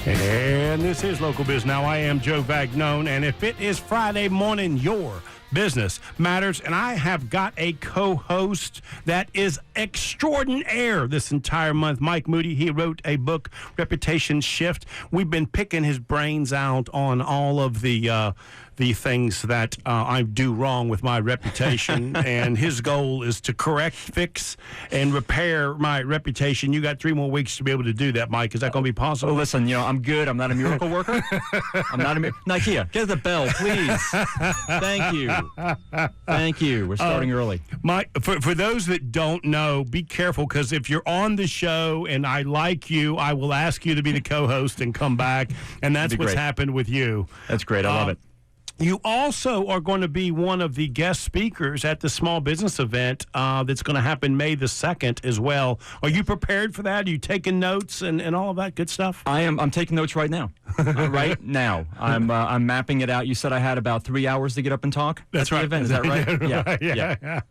And this is Local Biz Now. I am Joe Vagnone, and if it is Friday morning, your business matters, and I have got a co-host that is extraordinaire this entire month. Mike Mooney, he wrote a book, Reputation Shift. We've been picking his brains out on all of the things that I do wrong with my reputation, and his goal is to correct, fix, and repair my reputation. You got 3 more weeks to be able to do that, Mike. Is that going to be possible? Oh, listen, I'm good. I'm not a miracle worker. I'm not a Nikea, get the bell, please. Thank you. Thank you. We're starting early. Mike, for those that don't know, be careful, because if you're on the show and I like you, I will ask you to be the co-host and come back, and that's what's happened with you. That's great. I love it. You also are going to be one of the guest speakers at the small business event that's going to happen May the 2nd as well. Are you prepared for that? Are you taking notes and all of that good stuff? I'm taking notes right now. Right now. I'm mapping it out. You said I had about 3 hours to get up and talk? That's right. Event. Is that right? Yeah.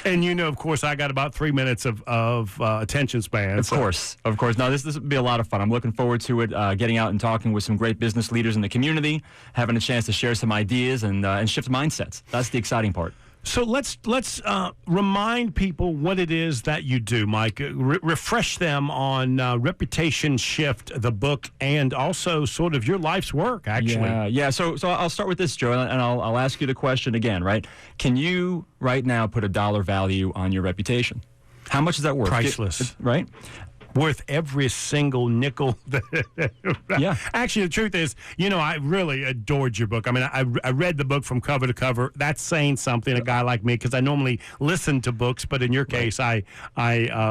And of course, I got about 3 minutes of attention span. Of course. Now, this will be a lot of fun. I'm looking forward to it, getting out and talking with some great business leaders in the community, having a chance to share some ideas and shift mindsets. That's the exciting part. So let's remind people what it is that you do, Mike. Refresh them on Reputation Shift, the book, and also sort of your life's work, actually. Yeah. So I'll start with this, Joe, and I'll ask you the question again, right? Can you right now put a dollar value on your reputation? How much is that worth? Priceless. Right? Worth every single nickel. Yeah. Actually, the truth is, I really adored your book. I mean, I read the book from cover to cover. That's saying something, a guy like me, because I normally listen to books, but in your case, I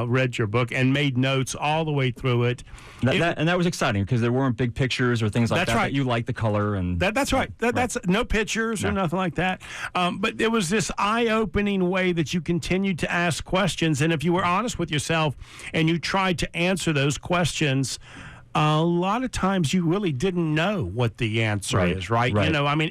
read your book and made notes all the way through it. That was exciting, because there weren't big pictures or things like that. Right. You liked the color. And that's right. That's no pictures or nothing like that. But there was this eye-opening way that you continued to ask questions, and if you were honest with yourself and you tried to answer those questions, a lot of times you really didn't know what the answer is, right? I mean,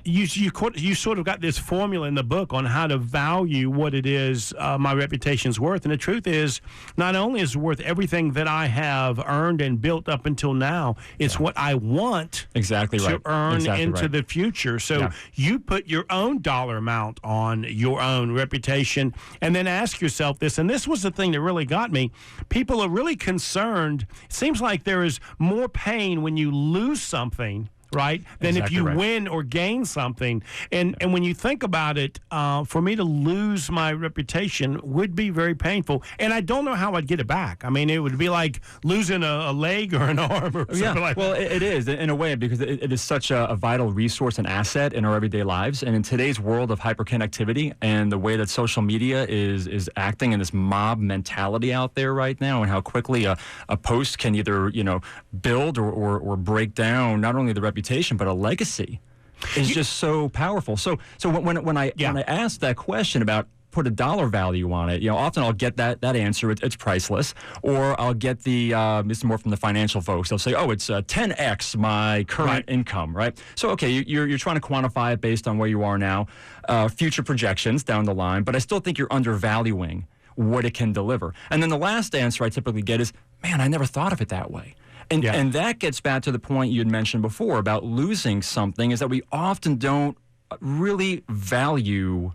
you sort of got this formula in the book on how to value what it is my reputation's worth. And the truth is, not only is it worth everything that I have earned and built up until now, it's what I want to earn into the future. So you put your own dollar amount on your own reputation, and then ask yourself this, and this was the thing that really got me. People are really concerned. Seems like there is more pain when you lose something, right, than if you win or gain something. And when you think about it, for me to lose my reputation would be very painful. And I don't know how I'd get it back. I mean, it would be like losing a leg or an arm or something like that. Well, it is, in a way, because it is such a vital resource and asset in our everyday lives. And in today's world of hyperconnectivity and the way that social media is acting, and this mob mentality out there right now, and how quickly a post can either, build or break down not only the reputation, but a legacy is just so powerful. So when I ask that question about put a dollar value on it, often I'll get that answer, it's priceless, or I'll get this is more from the financial folks. They'll say, oh, it's 10x my current income, right? So okay, you're trying to quantify it based on where you are now, future projections down the line, but I still think you're undervaluing what it can deliver. And then the last answer I typically get is, man, I never thought of it that way. And that gets back to the point you had mentioned before about losing something, is that we often don't really value,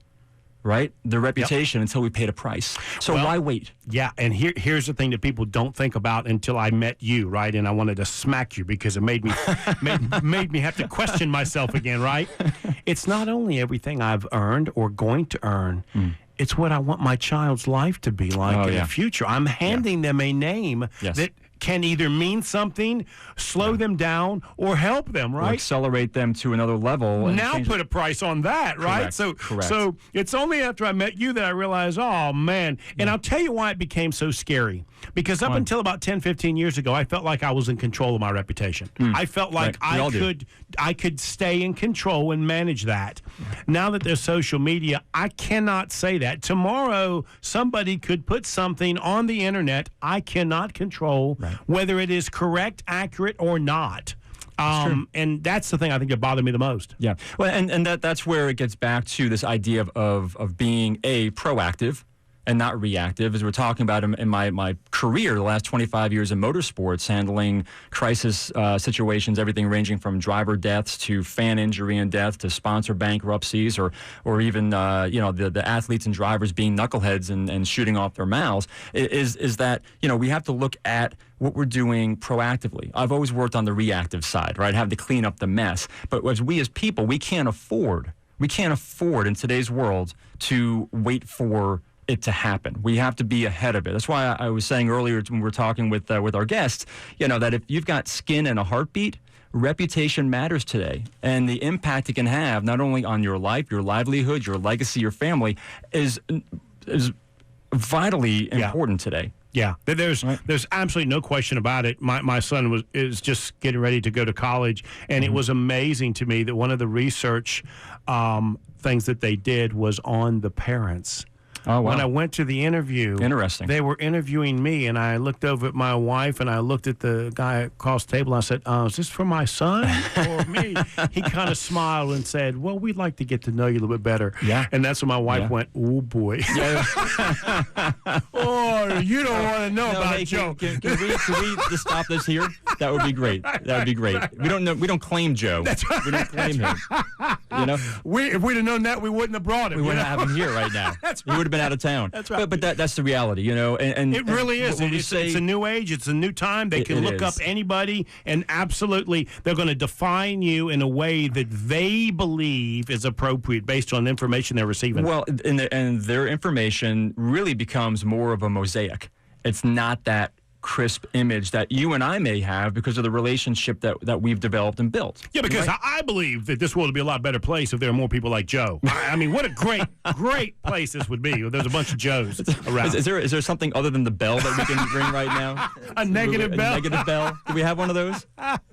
the reputation until we paid a price. So why wait? Yeah, and here's the thing that people don't think about until I met you, right? And I wanted to smack you because it made me made me have to question myself again, right? It's not only everything I've earned or going to earn. It's what I want my child's life to be like in the future. I'm handing them a name that can either mean something, slow them down, or help them, right? Or accelerate them to another level. And now put a price on that, right? Correct. So it's only after I met you that I realized, oh, man. And I'll tell you why it became so scary. Because up until about 10, 15 years ago, I felt like I was in control of my reputation. I felt like I could stay in control and manage that. Now that there's social media, I cannot say that. Tomorrow, somebody could put something on the internet I cannot control, whether it is correct, accurate, or not. And that's the thing I think that bothered me the most. Yeah. Well, and that's where it gets back to this idea of being proactive, and not reactive. As we're talking about in my career, the last 25 years in motorsports, handling crisis situations, everything ranging from driver deaths to fan injury and death to sponsor bankruptcies, or even the athletes and drivers being knuckleheads and shooting off their mouths, is that we have to look at what we're doing proactively. I've always worked on the reactive side, right? Have to clean up the mess. But as we as people, we can't afford in today's world to wait for it to happen. We have to be ahead of it. That's why I was saying earlier when we were talking with our guests, that if you've got skin and a heartbeat, reputation matters today. And the impact it can have not only on your life, your livelihood, your legacy, your family is vitally important today. Yeah, there's absolutely no question about it. My son is just getting ready to go to college, and it was amazing to me that one of the research things that they did was on the parents. Oh, wow. When I went to the interview, interesting, they were interviewing me, and I looked over at my wife, and I looked at the guy across the table. And I said, "Is this for my son or me?" He kind of smiled and said, "Well, we'd like to get to know you a little bit better." Yeah. And that's when my wife went, "Oh boy." Yeah. Oh, you don't want to know about Joe. Can we just stop this here? That would be great. That would be great. We don't claim Joe. That's right. We don't claim him. If we'd have known that, we wouldn't have brought him. We wouldn't have him here right now. That's right. He would have been out of town. That's right. But that's the reality, And it really is. It's a new age. It's a new time. They can look up anybody, and absolutely, they're going to define you in a way that they believe is appropriate based on the information they're receiving. Well, and their information really becomes more of a mosaic. It's not that crisp image that you and I may have because of the relationship that we've developed and built. Yeah, because right? I believe that this world would be a lot better place if there are more people like Joe. I mean, what a great place this would be if there's a bunch of Joes around. Is there something other than the bell that we can ring right now? A negative bell? A negative bell? Do we have one of those?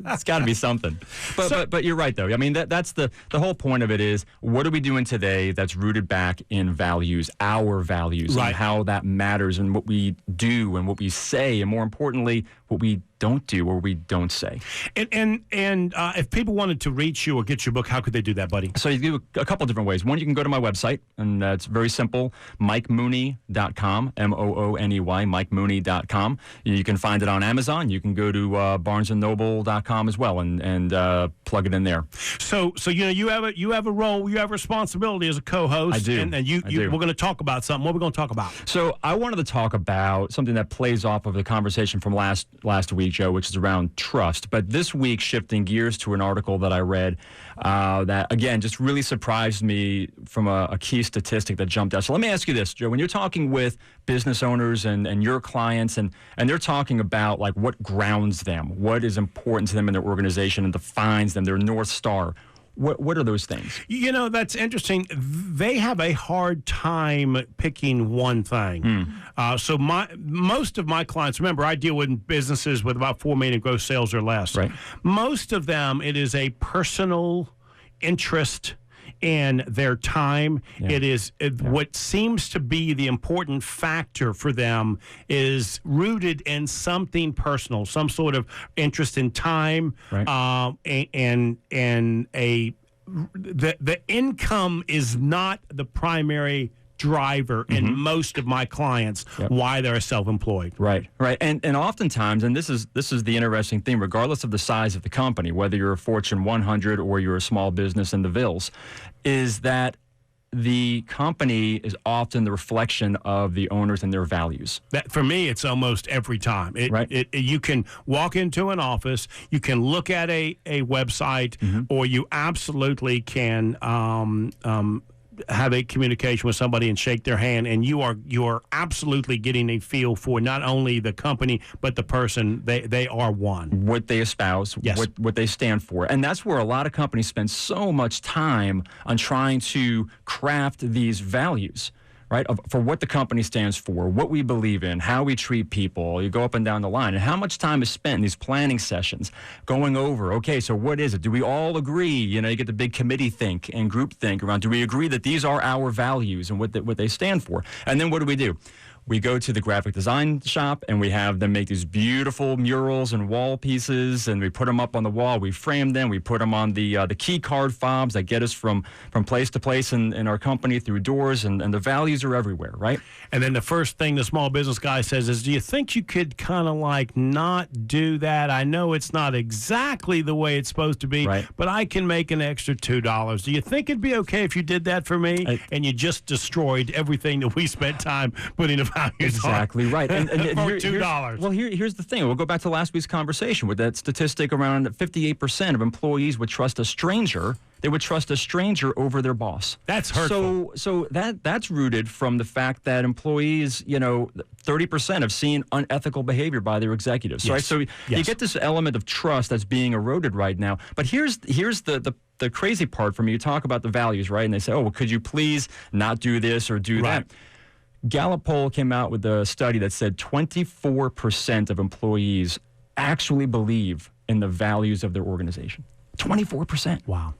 It's got to be something. But you're right, though. I mean, that's the whole point of it is, what are we doing today that's rooted back in values, our values, right, and how that matters and what we do and what we say, and more importantly, what we don't do or we don't say. And if people wanted to reach you or get your book, how could they do that, buddy? So you do a couple different ways. One, you can go to my website, and it's very simple, MikeMooney.com, MOONEY, MikeMooney.com. You can find it on Amazon. You can go to BarnesandNoble.com as well and plug it in there. So you have a role, you have a responsibility as a co-host. I do. And we're going to talk about something. What are we going to talk about? So I wanted to talk about something that plays off of the conversation from last week, Joe, which is around trust. But this week, shifting gears to an article that I read that, again, just really surprised me from a key statistic that jumped out. So let me ask you this, Joe. When you're talking with business owners and your clients, and they're talking about like what grounds them, what is important to them in their organization and defines them, their North Star, what are those things? That's interesting. They have a hard time picking one thing. So most of my clients, remember, I deal with businesses with about $4 million in gross sales or less. Right. Most of them, it is a personal interest in their time. Yeah. What seems to be the important factor for them is rooted in something personal, some sort of interest in time, right. The income is not the primary driver in most of my clients why they're self-employed. Right. And oftentimes, and this is the interesting thing, regardless of the size of the company, whether you're a Fortune 100 or you're a small business in the Vills, is that the company is often the reflection of the owners and their values. That, for me, it's almost every time. You can walk into an office, you can look at a website, or you absolutely can have a communication with somebody and shake their hand, and you are absolutely getting a feel for not only the company but the person. They are one. What they espouse, yes. what they stand for. And that's where a lot of companies spend so much time on trying to craft these values, right, for what the company stands for, what we believe in, how we treat people. You go up and down the line. And how much time is spent in these planning sessions going over, okay, so what is it? Do we all agree? You get the big committee think and group think around, do we agree that these are our values and what they stand for? And then what do? We go to the graphic design shop and we have them make these beautiful murals and wall pieces, and we put them up on the wall. We frame them. We put them on the key card fobs that get us from place to place in our company through doors, and the values are everywhere, right? And then the first thing the small business guy says is, do you think you could kind of like not do that? I know it's not exactly the way it's supposed to be, right, but I can make an extra $2. Do you think it'd be okay if you did that for me? And you just destroyed everything that we spent time putting the values exactly on. Right. And for $2. Well, here's the thing. We'll go back to last week's conversation with that statistic around 58% of employees would trust a stranger. They would trust a stranger over their boss. That's hurtful. So that's rooted from the fact that employees, 30% have seen unethical behavior by their executives. Yes. Right? So you get this element of trust that's being eroded right now. But here's the crazy part for me. You talk about the values, right? And they say, oh, well, could you please not do this or do that? Gallup poll came out with a study that said 24% of employees actually believe in the values of their organization. 24%. Wow.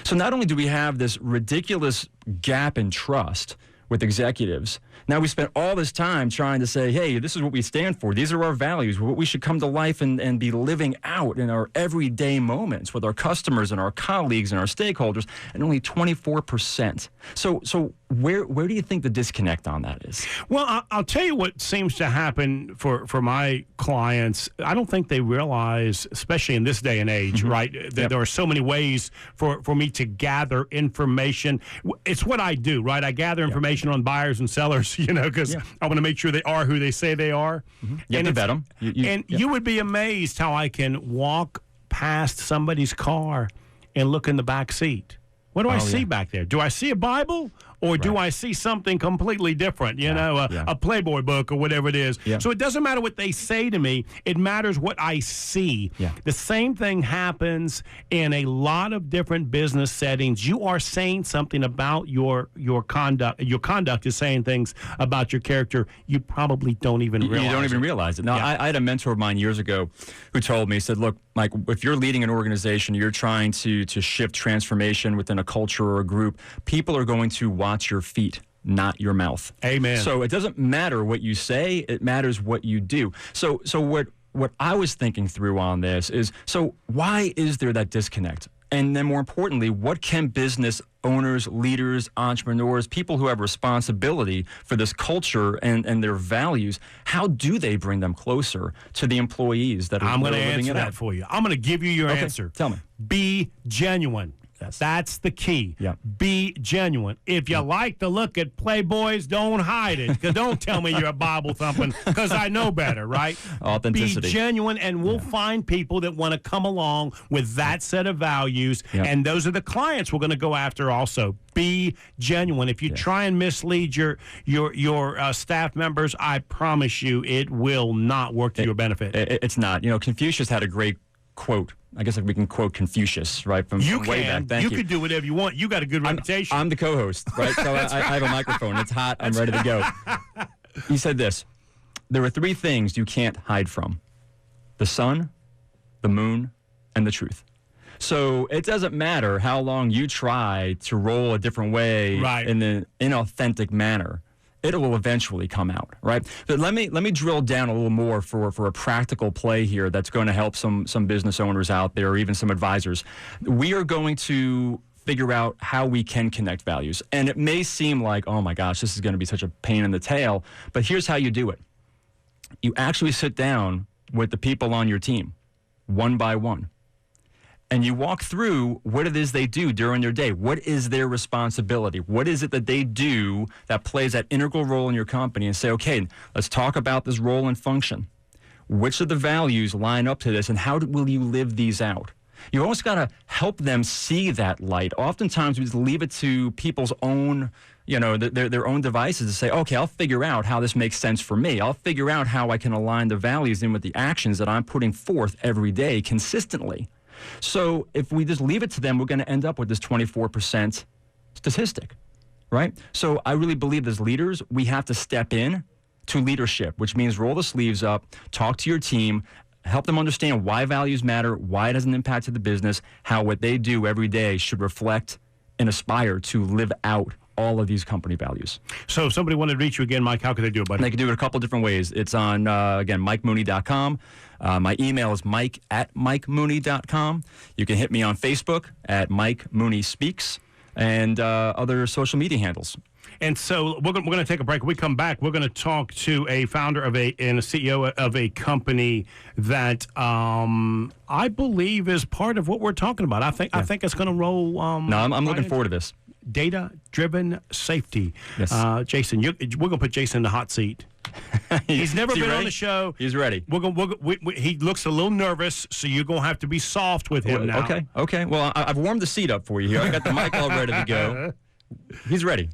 So not only do we have this ridiculous gap in trust with executives, now we spent all this time trying to say, hey, this is what we stand for. These are our values, what we should come to life and be living out in our everyday moments with our customers and our colleagues and our stakeholders, and only 24%. So where do you think the disconnect on that is? Well, I'll tell you what seems to happen for my clients. I don't think they realize, especially in this day and age, right, that there are so many ways for me to gather information. It's what I do, right? I gather information on buyers and sellers, because I want to make sure they are who they say they are. You have to vet them. You would be amazed how I can walk past somebody's car and look in the back seat. What do I see back there? Do I see a Bible? Or do I see something completely different, a Playboy book or whatever it is? Yeah. So it doesn't matter what they say to me. It matters what I see. Yeah. The same thing happens in a lot of different business settings. You are saying something about your conduct. Your conduct is saying things about your character you probably don't even realize. You don't even realize it. Now, I had a mentor of mine years ago who told me, he said, look, Mike, if you're leading an organization, you're trying to shift transformation within a culture or a group, people are going to watch your feet, not your mouth. Amen. So it doesn't matter what you say, it matters what you do. So what I was thinking through on this is, so why is there that disconnect? And then more importantly, what can business owners, leaders, entrepreneurs, people who have responsibility for this culture and their values, how do they bring them closer to the employees that are living it out? I'm going to answer that for you. I'm going to give you your answer. Tell me. Be genuine. Yes. That's the key. Yeah. Be genuine. If you like to look at Playboys, don't hide it. Don't tell me you're a Bible thumping, because I know better, right? Authenticity. Be genuine, and we'll find people that want to come along with that set of values, and those are the clients we're going to go after also. Be genuine. If you try and mislead your staff members, I promise you it will not work to your benefit. It's not. Confucius had a great quote. I guess if we can quote Confucius, right, from way back. Thank you. You can do whatever you want. You got a good reputation. I'm the co-host, right? So I have a microphone. It's hot. I'm ready to go. He said this: there are three things you can't hide from: the sun, the moon, and the truth. So it doesn't matter how long you try to roll a different way in an inauthentic manner. It will eventually come out, right? But let me drill down a little more for a practical play here that's going to help some business owners out there, or even some advisors. We are going to figure out how we can connect values. And it may seem like, oh my gosh, this is going to be such a pain in the tail, but here's how you do it. You actually sit down with the people on your team, one by one, and you walk through what it is they do during their day. What is their responsibility? What is it that they do that plays that integral role in your company? And say, okay, let's talk about this role and function. Which of the values line up to this, and how will you live these out? You almost got to help them see that light. Oftentimes, we just leave it to people's own, their own devices to say, okay, I'll figure out how this makes sense for me. I'll figure out how I can align the values in with the actions that I'm putting forth every day consistently. So if we just leave it to them, we're going to end up with this 24% statistic, right? So I really believe as leaders, we have to step in to leadership, which means roll the sleeves up, talk to your team, help them understand why values matter, why it has an impact to the business, how what they do every day should reflect and aspire to live out all of these company values. So if somebody wanted to reach you again, Mike, how could they do it, buddy? They can do it a couple different ways. It's on, again, MikeMooney.com. My email is mike@MikeMooney.com. You can hit me on Facebook at Mike Mooney Speaks and other social media handles. And so we're going to take a break. When we come back, we're going to talk to a founder and a CEO of a company that I believe is part of what we're talking about. I think it's going to roll. No, I'm looking forward to this. Data-driven safety. Yes. Jason, we're going to put Jason in the hot seat. He's never been on the show. He's ready. He looks a little nervous, so you're going to have to be soft with him now. Okay. Well, I've warmed the seat up for you here. I got the mic all ready to go. He's ready.